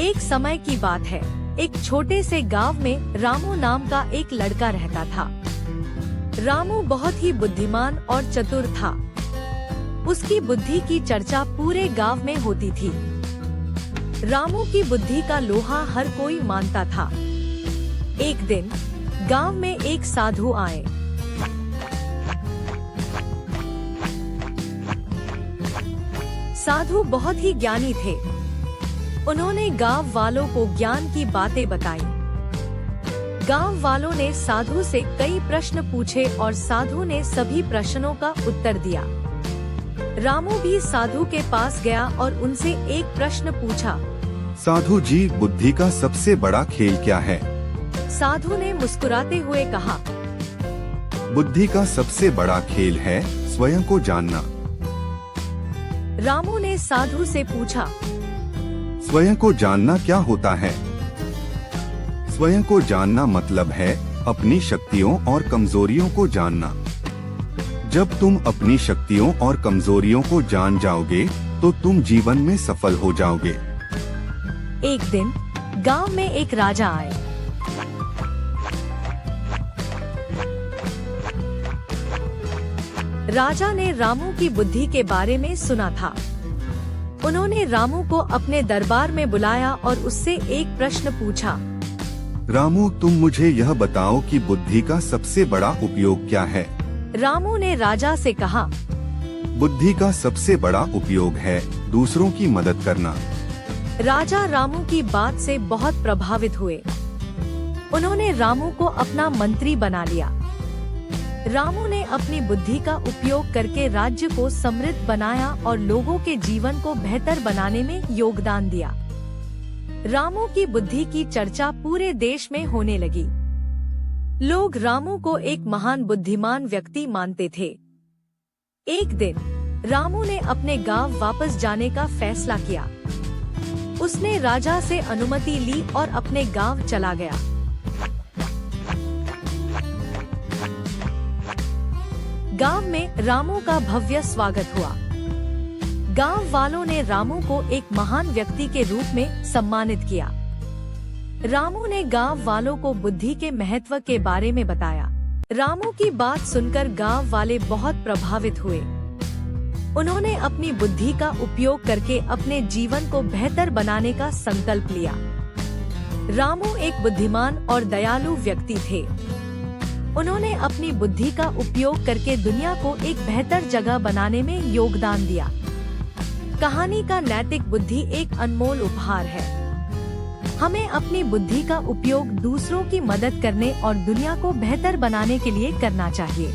एक समय की बात है, एक छोटे से गांव में रामू नाम का एक लड़का रहता था। रामू बहुत ही बुद्धिमान और चतुर था। उसकी बुद्धि की चर्चा पूरे गांव में होती थी। रामू की बुद्धि का लोहा हर कोई मानता था। एक दिन गांव में एक साधु आए। साधु बहुत ही ज्ञानी थे। उन्होंने गांव वालों को ज्ञान की बातें बताई। गांव वालों ने साधु से कई प्रश्न पूछे और साधु ने सभी प्रश्नों का उत्तर दिया। रामू भी साधु के पास गया और उनसे एक प्रश्न पूछा। साधु जी, बुद्धि का सबसे बड़ा खेल क्या है? साधु ने मुस्कुराते हुए कहा, बुद्धि का सबसे बड़ा खेल है स्वयं को जानना। रामू ने साधु से पूछा, स्वयं को जानना क्या होता है? स्वयं को जानना मतलब है अपनी शक्तियों और कमजोरियों को जानना। जब तुम अपनी शक्तियों और कमजोरियों को जान जाओगे तो तुम जीवन में सफल हो जाओगे। एक दिन गांव में एक राजा आए। राजा ने रामू की बुद्धि के बारे में सुना था। उन्होंने रामू को अपने दरबार में बुलाया और उससे एक प्रश्न पूछा। रामू, तुम मुझे यह बताओ कि बुद्धि का सबसे बड़ा उपयोग क्या है? रामू ने राजा से कहा, बुद्धि का सबसे बड़ा उपयोग है दूसरों की मदद करना। राजा रामू की बात से बहुत प्रभावित हुए। उन्होंने रामू को अपना मंत्री बना लिया। रामू ने अपनी बुद्धि का उपयोग करके राज्य को समृद्ध बनाया और लोगों के जीवन को बेहतर बनाने में योगदान दिया। रामू की बुद्धि की चर्चा पूरे देश में होने लगी। लोग रामू को एक महान बुद्धिमान व्यक्ति मानते थे। एक दिन रामू ने अपने गांव वापस जाने का फैसला किया। उसने राजा से अनुमति ली और अपने गांव चला गया। गांव में रामू का भव्य स्वागत हुआ। गांव वालों ने रामू को एक महान व्यक्ति के रूप में सम्मानित किया। रामू ने गांव वालों को बुद्धि के महत्व के बारे में बताया। रामू की बात सुनकर गांव वाले बहुत प्रभावित हुए। उन्होंने अपनी बुद्धि का उपयोग करके अपने जीवन को बेहतर बनाने का संकल्प लिया। रामू एक बुद्धिमान और दयालु व्यक्ति थे। उन्होंने अपनी बुद्धि का उपयोग करके दुनिया को एक बेहतर जगह बनाने में योगदान दिया। कहानी का नैतिक बुद्धि एक अनमोल उपहार है। हमें अपनी बुद्धि का उपयोग दूसरों की मदद करने और दुनिया को बेहतर बनाने के लिए करना चाहिए।